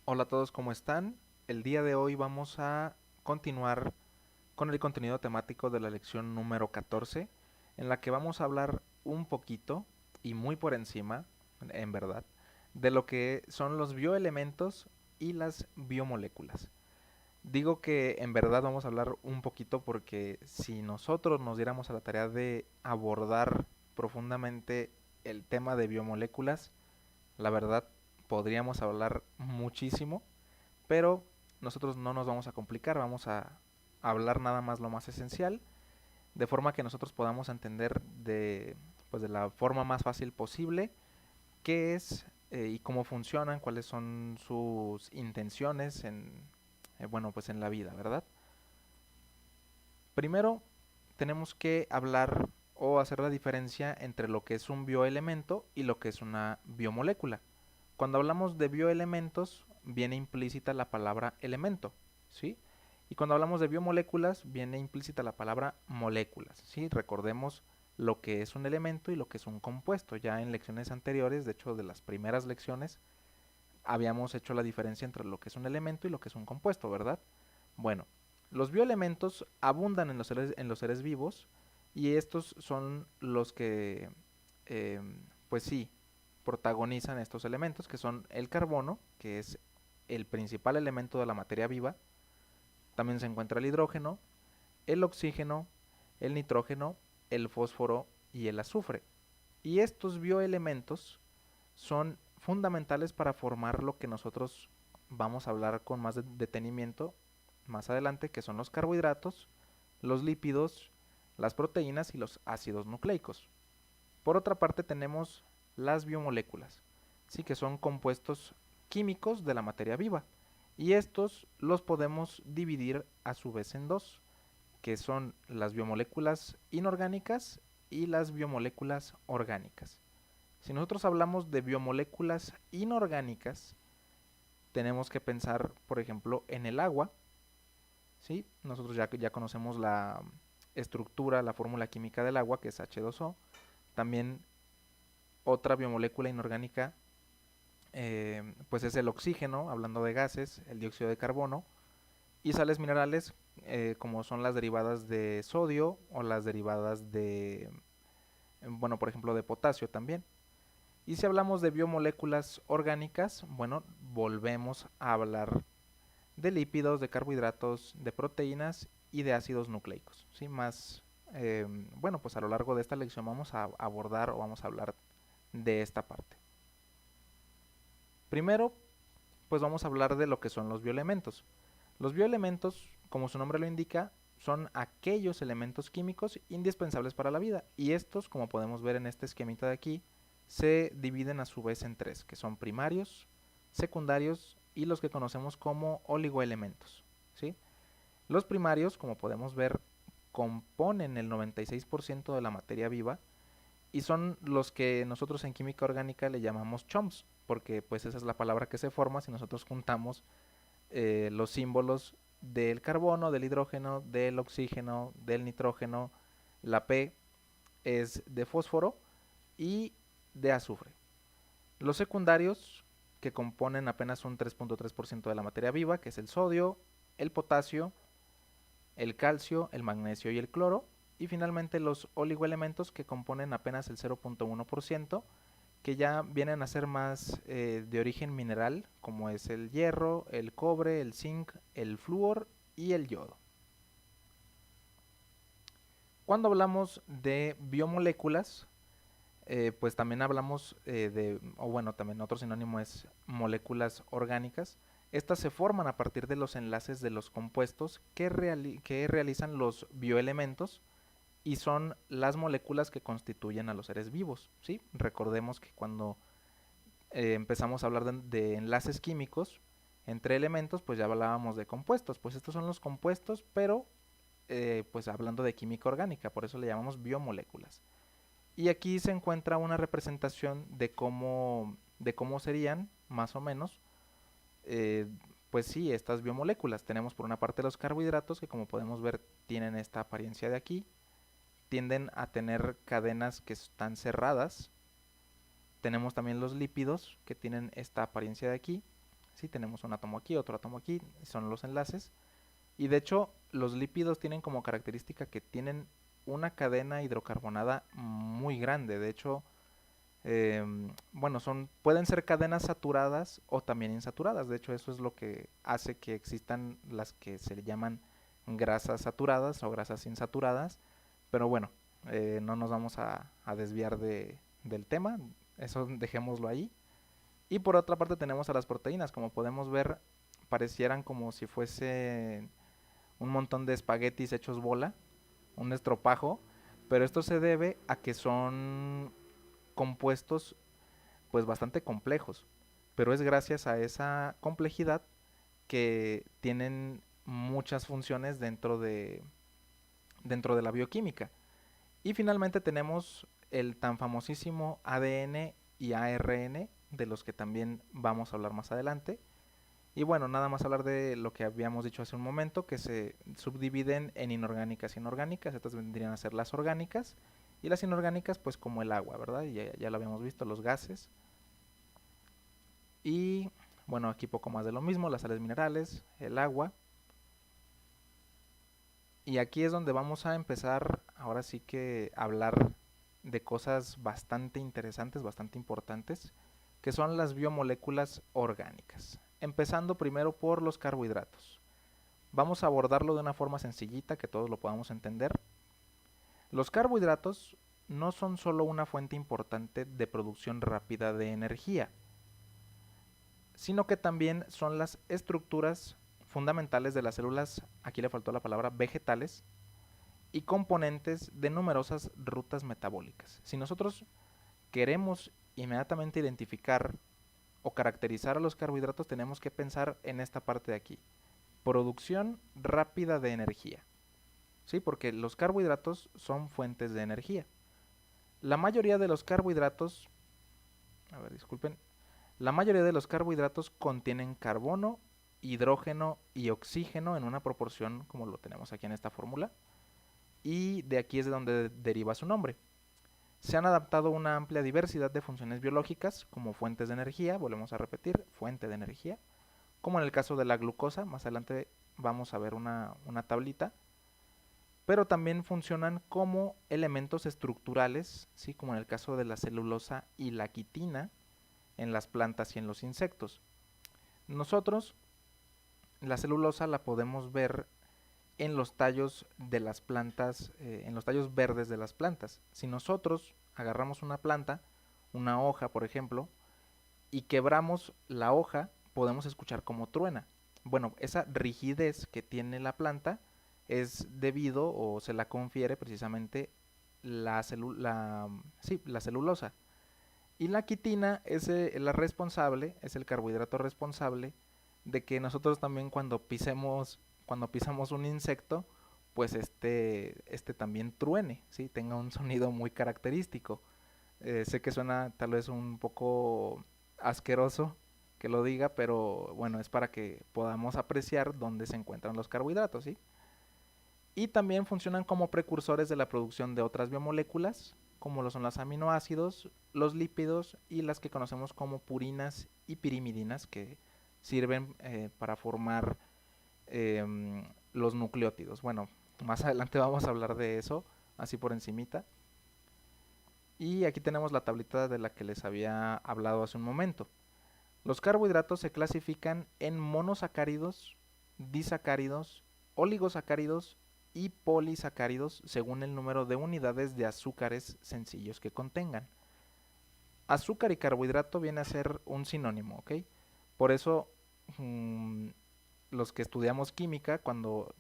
Hola a todos, ¿cómo están? El día de hoy vamos a continuar con el contenido temático de la lección número 14, en la que vamos a hablar un poquito y muy por encima, en verdad, de lo que son los bioelementos y las biomoléculas. Digo que en verdad vamos a hablar un poquito porque si nosotros nos diéramos a la tarea de abordar profundamente el tema de biomoléculas, la verdad podríamos hablar muchísimo, pero nosotros no nos vamos a complicar, vamos a hablar nada más lo más esencial, de forma que nosotros podamos entender pues de la forma más fácil posible qué es y cómo funcionan, cuáles son sus intenciones bueno, pues en la vida, ¿verdad? Primero tenemos que hablar o hacer la diferencia entre lo que es un bioelemento y lo que es una biomolécula. Cuando hablamos de bioelementos, viene implícita la palabra elemento, ¿sí? Y cuando hablamos de biomoléculas, viene implícita la palabra moléculas, ¿sí? Recordemos lo que es un elemento y lo que es un compuesto. Ya en lecciones anteriores, de hecho de las primeras lecciones, habíamos hecho la diferencia entre lo que es un elemento y lo que es un compuesto, ¿verdad? Bueno, los bioelementos abundan en los seres vivos y estos son los que, eh, pues sí, protagonizan estos elementos, que son el carbono, que es el principal elemento de la materia viva. También se encuentra el hidrógeno, el oxígeno, el nitrógeno, el fósforo y el azufre. Y estos bioelementos son fundamentales para formar lo que nosotros vamos a hablar con más detenimiento más adelante, que son los carbohidratos, los lípidos, las proteínas y los ácidos nucleicos. Por otra parte tenemos las biomoléculas, sí que son compuestos químicos de la materia viva. Y estos los podemos dividir a su vez en dos, que son las biomoléculas inorgánicas y las biomoléculas orgánicas. Si nosotros hablamos de biomoléculas inorgánicas, tenemos que pensar, por ejemplo, en el agua, ¿sí? Nosotros ya conocemos la estructura, la fórmula química del agua, que es H2O. También otra biomolécula inorgánica, pues es el oxígeno, hablando de gases, el dióxido de carbono, y sales minerales, como son las derivadas de sodio o las derivadas de, bueno, por ejemplo, de potasio también. Y si hablamos de biomoléculas orgánicas, bueno, volvemos a hablar de lípidos, de carbohidratos, de proteínas y de ácidos nucleicos. ¿Sí? Más, bueno, pues a lo largo de esta lección vamos a abordar o vamos a hablar de esta parte. Primero, pues vamos a hablar de lo que son los bioelementos. Los bioelementos, como su nombre lo indica, son aquellos elementos químicos indispensables para la vida. Y estos, como podemos ver en este esquemita de aquí, se dividen a su vez en tres, que son primarios, secundarios y los que conocemos como oligoelementos, ¿sí? Los primarios, como podemos ver, componen el 96% de la materia viva y son los que nosotros en química orgánica le llamamos chomps, porque pues esa es la palabra que se forma si nosotros juntamos los símbolos del carbono, del hidrógeno, del oxígeno, del nitrógeno. La P es de fósforo y de azufre. Los secundarios, que componen apenas un 3.3% de la materia viva, que es el sodio, el potasio, el calcio, el magnesio y el cloro. Y finalmente los oligoelementos, que componen apenas el 0.1%, que ya vienen a ser más de origen mineral, como es el hierro, el cobre, el zinc, el flúor y el yodo. Cuando hablamos de biomoléculas, pues también hablamos o bueno, también otro sinónimo es moléculas orgánicas. Estas se forman a partir de los enlaces de los compuestos que realizan los bioelementos y son las moléculas que constituyen a los seres vivos, ¿sí? Recordemos que cuando empezamos a hablar de enlaces químicos entre elementos, pues ya hablábamos de compuestos. Pues estos son los compuestos, pero pues hablando de química orgánica, por eso le llamamos biomoléculas. Y aquí se encuentra una representación de cómo serían, más o menos, eh, pues sí, estas biomoléculas. Tenemos por una parte los carbohidratos, que como podemos ver tienen esta apariencia de aquí. Tienden a tener cadenas que están cerradas. Tenemos también los lípidos, que tienen esta apariencia de aquí. Sí, tenemos un átomo aquí, otro átomo aquí, son los enlaces. Y de hecho, los lípidos tienen como característica que tienen una cadena hidrocarbonada muy grande. De hecho, bueno, pueden ser cadenas saturadas o también insaturadas. De hecho, eso es lo que hace que existan las que se llaman grasas saturadas o grasas insaturadas. Pero bueno, no nos vamos a desviar del tema. Eso dejémoslo ahí. Y por otra parte tenemos a las proteínas. Como podemos ver, parecieran como si fuese un montón de espaguetis hechos bola, un estropajo, pero esto se debe a que son compuestos pues bastante complejos, pero es gracias a esa complejidad que tienen muchas funciones dentro de la bioquímica. Y finalmente tenemos el tan famosísimo ADN y ARN, de los que también vamos a hablar más adelante. Y bueno, nada más hablar de lo que habíamos dicho hace un momento, que se subdividen en inorgánicas y inorgánicas. Estas vendrían a ser las orgánicas. Y las inorgánicas, pues como el agua, ¿verdad? Ya lo habíamos visto, los gases. Y bueno, aquí poco más de lo mismo, las sales minerales, el agua. Y aquí es donde vamos a empezar, ahora sí que hablar de cosas bastante interesantes, bastante importantes, que son las biomoléculas orgánicas. Empezando primero por los carbohidratos. Vamos a abordarlo de una forma sencillita que todos lo podamos entender. Los carbohidratos no son solo una fuente importante de producción rápida de energía, sino que también son las estructuras fundamentales de las células, aquí le faltó la palabra vegetales, y componentes de numerosas rutas metabólicas. Si nosotros queremos inmediatamente identificar o caracterizar a los carbohidratos, tenemos que pensar en esta parte de aquí. Producción rápida de energía. ¿Sí? Porque los carbohidratos son fuentes de energía. La mayoría de los carbohidratos, a ver, disculpen, la mayoría de los carbohidratos contienen carbono, hidrógeno y oxígeno en una proporción como lo tenemos aquí en esta fórmula. Y de aquí es de donde deriva su nombre. Se han adaptado una amplia diversidad de funciones biológicas como fuentes de energía, volvemos a repetir, fuente de energía, como en el caso de la glucosa, más adelante vamos a ver una tablita, pero también funcionan como elementos estructurales, ¿sí? Como en el caso de la celulosa y la quitina en las plantas y en los insectos. Nosotros la celulosa la podemos ver en los tallos de las plantas, en los tallos verdes de las plantas. Si nosotros agarramos una planta, una hoja por ejemplo, y quebramos la hoja, podemos escuchar cómo truena. Bueno, esa rigidez que tiene la planta es debido o se la confiere precisamente la celulosa. Y la quitina es la responsable, es el carbohidrato responsable de que nosotros también cuando pisamos un insecto, pues este también truene, ¿sí? Tenga un sonido muy característico. Sé que suena tal vez un poco asqueroso que lo diga, pero bueno, es para que podamos apreciar dónde se encuentran los carbohidratos, ¿sí? Y también funcionan como precursores de la producción de otras biomoléculas, como lo son los aminoácidos, los lípidos y las que conocemos como purinas y pirimidinas, que sirven para formar los nucleótidos. Bueno, más adelante vamos a hablar de eso, así por encimita. Y aquí tenemos la tablita de la que les había hablado hace un momento. Los carbohidratos se clasifican en monosacáridos, disacáridos, oligosacáridos y polisacáridos según el número de unidades de azúcares sencillos que contengan. Azúcar y carbohidrato viene a ser un sinónimo, ¿ok? Por eso los que estudiamos química, cuando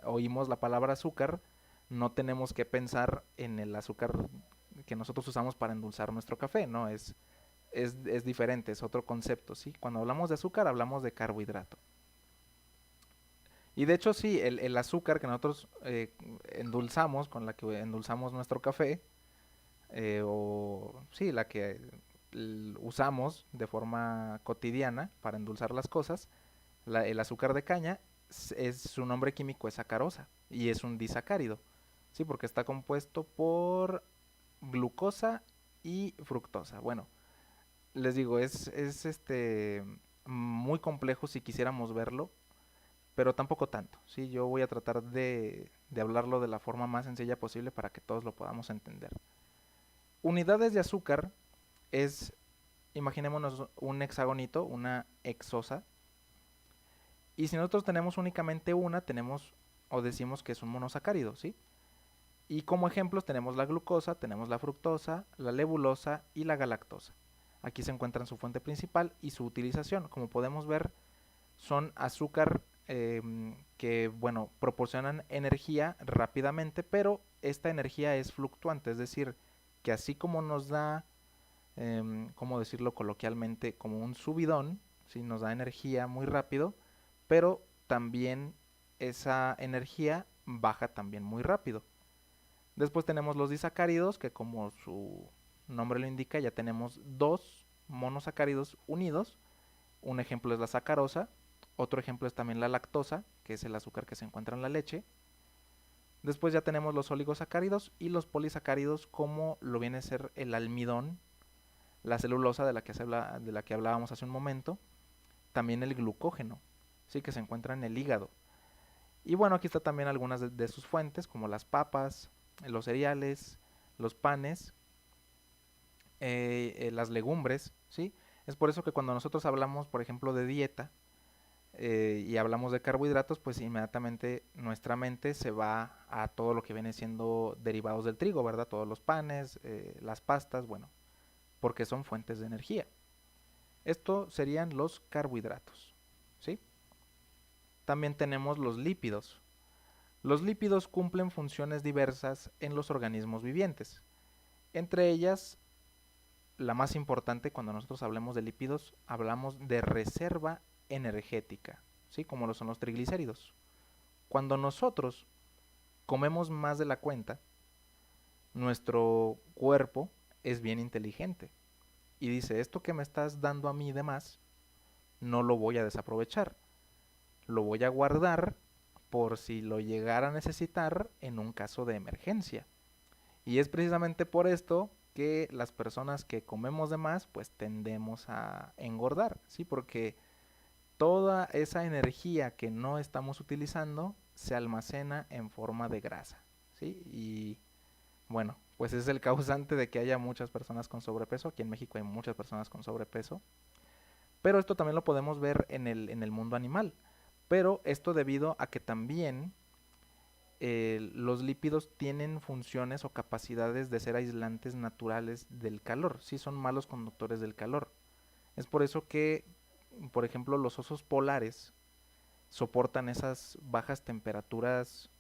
oímos la palabra azúcar, no tenemos que pensar en el azúcar que nosotros usamos para endulzar nuestro café, ¿no? Es diferente, es otro concepto, ¿sí? Cuando hablamos de azúcar, hablamos de carbohidrato. Y de hecho, sí, el azúcar que nosotros endulzamos, con la que endulzamos nuestro café, o sí, la que usamos de forma cotidiana para endulzar las cosas, el azúcar de caña, su nombre químico es sacarosa y es un disacárido, ¿sí? Porque está compuesto por glucosa y fructosa. Bueno, les digo, es muy complejo si quisiéramos verlo, pero tampoco tanto, ¿sí? Yo voy a tratar de hablarlo de la forma más sencilla posible para que todos lo podamos entender. Unidades de azúcar es, imaginémonos un hexagonito, una hexosa, y si nosotros tenemos únicamente una, tenemos o decimos que es un monosacárido, ¿sí? Y como ejemplos tenemos la glucosa, tenemos la fructosa, la lebulosa y la galactosa. Aquí se encuentran su fuente principal y su utilización. Como podemos ver, son azúcar que, bueno, proporcionan energía rápidamente, pero esta energía es fluctuante, es decir, que así como nos da, ¿cómo decirlo coloquialmente? Como un subidón, ¿sí? Nos da energía muy rápido, pero también esa energía baja también muy rápido. Después tenemos los disacáridos, que como su nombre lo indica, ya tenemos dos monosacáridos unidos. Un ejemplo es la sacarosa, otro ejemplo es también la lactosa, que es el azúcar que se encuentra en la leche. Después ya tenemos los oligosacáridos y los polisacáridos, como lo viene a ser el almidón, la celulosa de la que hablábamos hace un momento, también el glucógeno, sí, que se encuentra en el hígado. Y bueno, aquí está también algunas de sus fuentes, como las papas, los cereales, los panes, las legumbres, ¿sí? Es por eso que cuando nosotros hablamos, por ejemplo, de dieta y hablamos de carbohidratos, pues inmediatamente nuestra mente se va a todo lo que viene siendo derivados del trigo, ¿verdad? Todos los panes, las pastas, bueno, porque son fuentes de energía. Esto serían los carbohidratos, ¿sí? También tenemos los lípidos. Los lípidos cumplen funciones diversas en los organismos vivientes. Entre ellas, la más importante cuando nosotros hablemos de lípidos, hablamos de reserva energética, ¿sí? Como lo son los triglicéridos. Cuando nosotros comemos más de la cuenta, nuestro cuerpo es bien inteligente y dice, esto que me estás dando a mí de más, no lo voy a desaprovechar, lo voy a guardar por si lo llegara a necesitar en un caso de emergencia. Y es precisamente por esto que las personas que comemos de más, pues tendemos a engordar, ¿sí? Porque toda esa energía que no estamos utilizando se almacena en forma de grasa, ¿sí? Y bueno, pues es el causante de que haya muchas personas con sobrepeso. Aquí en México hay muchas personas con sobrepeso. Pero esto también lo podemos ver en el mundo animal. Pero esto debido a que también los lípidos tienen funciones o capacidades de ser aislantes naturales del calor. Sí, son malos conductores del calor. Es por eso que, por ejemplo, los osos polares soportan esas bajas temperaturas,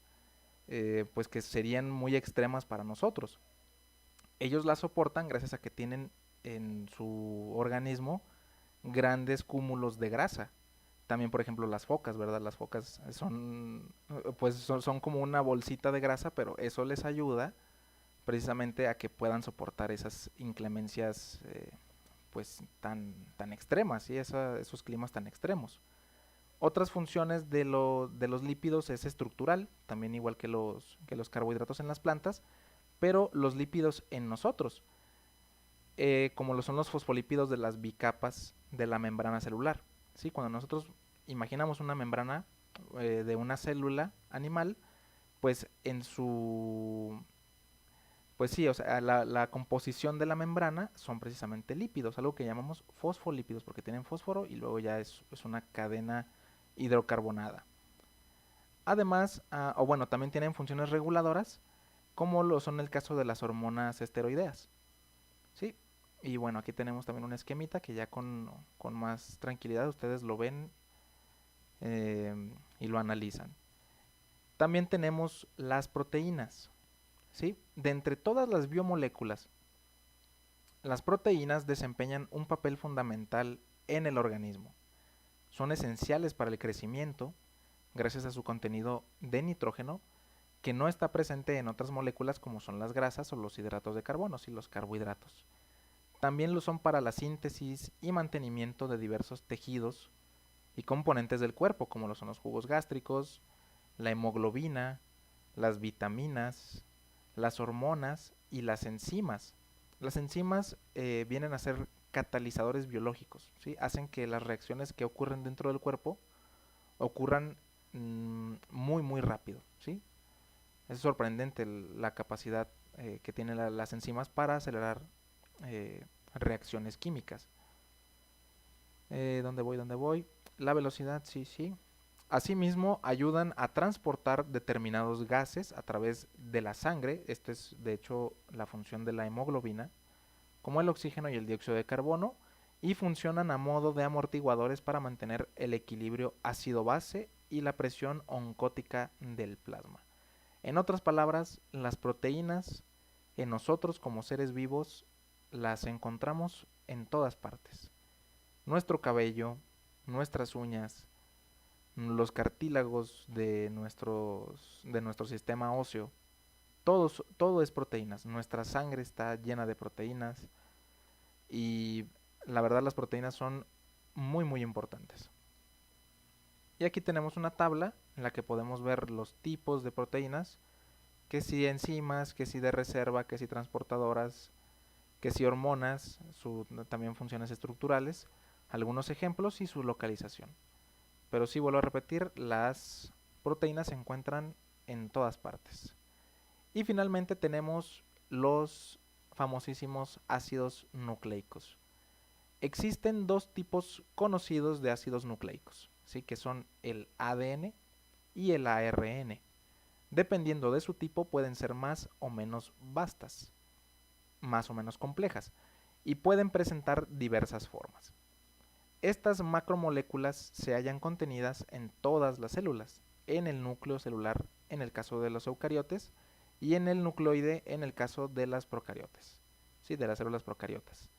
pues que serían muy extremas para nosotros. Ellos las soportan gracias a que tienen en su organismo grandes cúmulos de grasa. También, por ejemplo, las focas, ¿verdad? Las focas son, pues son como una bolsita de grasa, pero eso les ayuda precisamente a que puedan soportar esas inclemencias, pues tan extremas, ¿sí? Esos climas tan extremos. Otras funciones de los lípidos es estructural, también igual que los carbohidratos en las plantas, pero los lípidos en nosotros, como lo son los fosfolípidos de las bicapas de la membrana celular. ¿Sí? Cuando nosotros imaginamos una membrana de una célula animal, pues en su... Pues sí, o sea, la composición de la membrana son precisamente lípidos, algo que llamamos fosfolípidos, porque tienen fósforo y luego ya es una cadena hidrocarbonada. Además, o bueno, también tienen funciones reguladoras, como lo son el caso de las hormonas esteroideas. ¿Sí? Y bueno, aquí tenemos también un esquemita que ya con más tranquilidad ustedes lo ven y lo analizan. También tenemos las proteínas, ¿sí? De entre todas las biomoléculas, las proteínas desempeñan un papel fundamental en el organismo. Son esenciales para el crecimiento gracias a su contenido de nitrógeno que no está presente en otras moléculas como son las grasas o los hidratos de carbono y los carbohidratos. También lo son para la síntesis y mantenimiento de diversos tejidos y componentes del cuerpo, como lo son los jugos gástricos, la hemoglobina, las vitaminas, las hormonas y las enzimas. Las enzimas vienen a ser catalizadores biológicos, ¿sí? Hacen que las reacciones que ocurren dentro del cuerpo ocurran muy, muy rápido, ¿sí? Es sorprendente la capacidad que tienen las enzimas para acelerar reacciones químicas. ¿Dónde voy? ¿Dónde voy? La velocidad, sí, sí. Asimismo, ayudan a transportar determinados gases a través de la sangre. Esto es, de hecho, la función de la hemoglobina, como el oxígeno y el dióxido de carbono, y funcionan a modo de amortiguadores para mantener el equilibrio ácido-base y la presión oncótica del plasma. En otras palabras, las proteínas en nosotros como seres vivos las encontramos en todas partes. Nuestro cabello, nuestras uñas, los cartílagos de nuestro sistema óseo, todo es proteínas. Nuestra sangre está llena de proteínas y la verdad las proteínas son muy muy importantes. Y aquí tenemos una tabla en la que podemos ver los tipos de proteínas, que si enzimas, que si de reserva, que si transportadoras, que si hormonas, también funciones estructurales, algunos ejemplos y su localización. Pero sí vuelvo a repetir, las proteínas se encuentran en todas partes. Y finalmente tenemos los famosísimos ácidos nucleicos. Existen dos tipos conocidos de ácidos nucleicos, ¿sí? Que son el ADN y el ARN. Dependiendo de su tipo pueden ser más o menos vastas, más o menos complejas, y pueden presentar diversas formas. Estas macromoléculas se hallan contenidas en todas las células, en el núcleo celular en el caso de los eucariotes y en el nucleoide en el caso de las procariotes, ¿sí? De las células procariotas.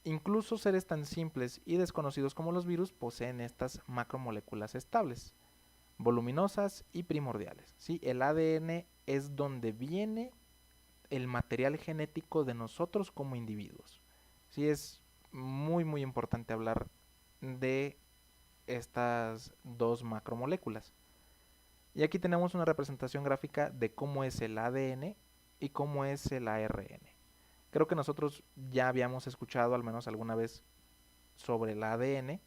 Incluso seres tan simples y desconocidos como los virus poseen estas macromoléculas estables, voluminosas y primordiales, ¿sí? El ADN es donde viene el material genético de nosotros como individuos. Sí, es muy muy importante hablar de estas dos macromoléculas. Y aquí tenemos una representación gráfica de cómo es el ADN y cómo es el ARN. Creo que nosotros ya habíamos escuchado al menos alguna vez sobre el ADN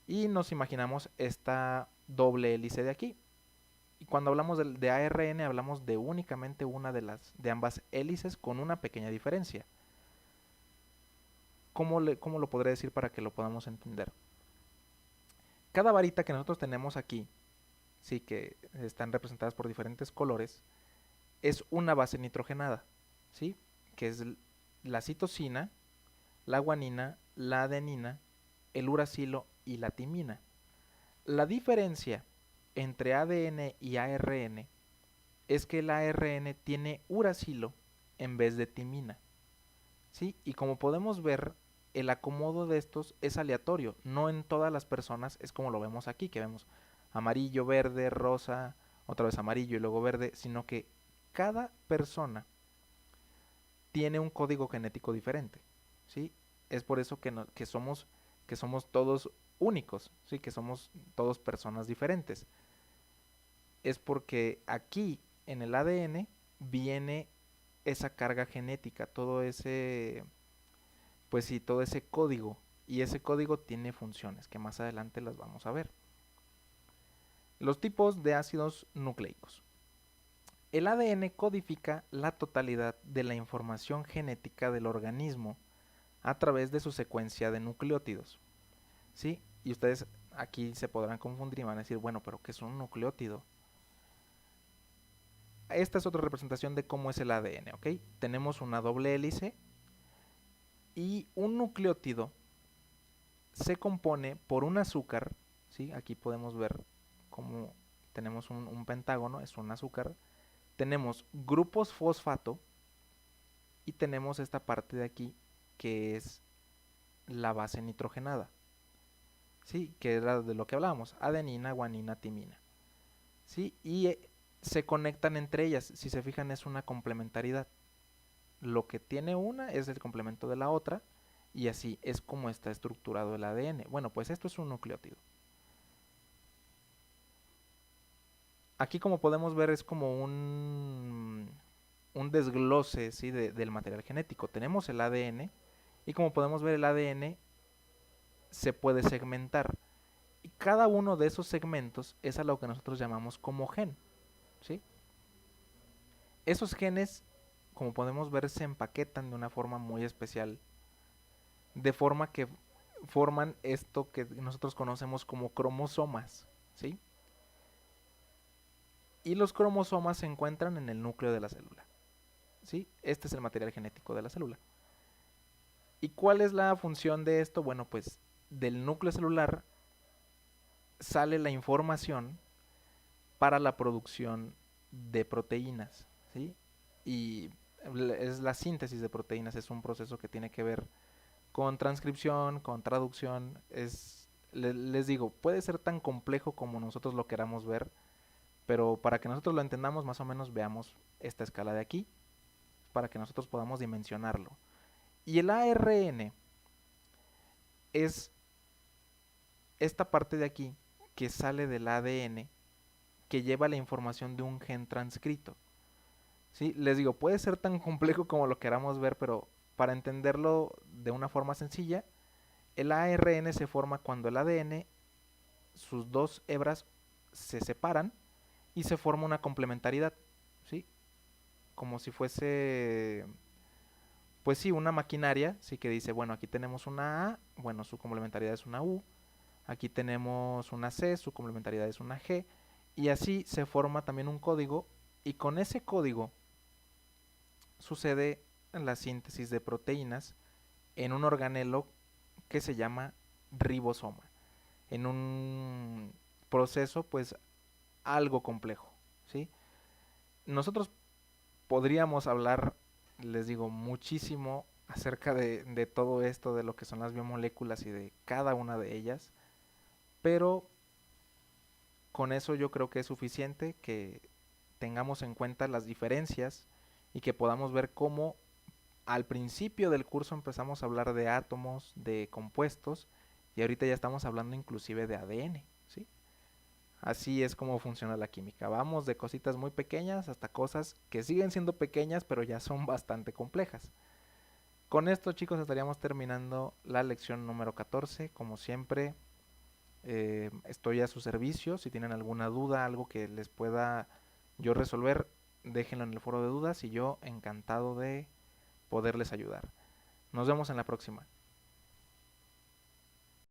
y nos imaginamos esta doble hélice de aquí. Y cuando hablamos de ARN hablamos de únicamente una de ambas hélices con una pequeña diferencia. ¿Cómo lo podré decir para que lo podamos entender? Cada varita que nosotros tenemos aquí, sí, que están representadas por diferentes colores, es una base nitrogenada, ¿sí? Que es la citosina, la guanina, la adenina, el uracilo y la timina. La diferencia entre ADN y ARN es que el ARN tiene uracilo en vez de timina, ¿sí? Y como podemos ver, el acomodo de estos es aleatorio, no en todas las personas es como lo vemos aquí, que vemos amarillo, verde, rosa, otra vez amarillo y luego verde, sino que cada persona tiene un código genético diferente, ¿sí? Es por eso que somos todos únicos, ¿sí? Que somos todos personas diferentes. Es porque aquí en el ADN viene esa carga genética, pues sí, todo ese código. Y ese código tiene funciones que más adelante las vamos a ver. Los tipos de ácidos nucleicos. El ADN codifica la totalidad de la información genética del organismo a través de su secuencia de nucleótidos, ¿sí? Y ustedes aquí se podrán confundir y van a decir, bueno, pero ¿qué es un nucleótido? Esta es otra representación de cómo es el ADN, ¿ok? Tenemos una doble hélice y un nucleótido se compone por un azúcar, ¿sí? Aquí podemos ver cómo tenemos un pentágono, es un azúcar. Tenemos grupos fosfato y tenemos esta parte de aquí que es la base nitrogenada, ¿sí? Que era de lo que hablábamos, adenina, guanina, timina, ¿sí? Y se conectan entre ellas, si se fijan es una complementariedad. Lo que tiene una es el complemento de la otra y así es como está estructurado el ADN. Bueno, pues esto es un nucleótido. Aquí como podemos ver es como un desglose, ¿sí? Del material genético. Tenemos el ADN Y como podemos ver, el ADN se puede segmentar. Y cada uno de esos segmentos es a lo que nosotros llamamos como gen, ¿sí? Esos genes, como podemos ver, se empaquetan de una forma muy especial, de forma que forman esto que nosotros conocemos como cromosomas, ¿sí? Y los cromosomas se encuentran en el núcleo de la célula, ¿sí? Este es el material genético de la célula. ¿Y cuál es la función de esto? Bueno, pues del núcleo celular sale la información para la producción de proteínas, ¿sí? Y es la síntesis de proteínas, es un proceso que tiene que ver con transcripción, con traducción. Les digo, puede ser tan complejo como nosotros lo queramos ver, pero para que nosotros lo entendamos, más o menos veamos esta escala de aquí, para que nosotros podamos dimensionarlo. Y el ARN es esta parte de aquí que sale del ADN que lleva la información de un gen transcrito. ¿Sí? Les digo, puede ser tan complejo como lo queramos ver, pero para entenderlo de una forma sencilla, el ARN se forma cuando el ADN, sus dos hebras se separan y se forma una complementariedad, ¿sí? Como si fuese, pues sí, una maquinaria, sí, que dice, bueno, aquí tenemos una A, bueno, su complementariedad es una U, aquí tenemos una C, su complementariedad es una G, y así se forma también un código, y con ese código sucede la síntesis de proteínas en un organelo que se llama ribosoma, en un proceso pues algo complejo, ¿sí? Nosotros podríamos hablar, les digo, muchísimo acerca de todo esto, de lo que son las biomoléculas y de cada una de ellas, pero con eso yo creo que es suficiente que tengamos en cuenta las diferencias y que podamos ver cómo al principio del curso empezamos a hablar de átomos, de compuestos, y ahorita ya estamos hablando inclusive de ADN, ¿sí? Así es como funciona la química. Vamos de cositas muy pequeñas hasta cosas que siguen siendo pequeñas, pero ya son bastante complejas. Con esto, chicos, estaríamos terminando la lección número 14. Como siempre, estoy a su servicio. Si tienen alguna duda, algo que les pueda yo resolver, déjenlo en el foro de dudas y yo encantado de poderles ayudar. Nos vemos en la próxima.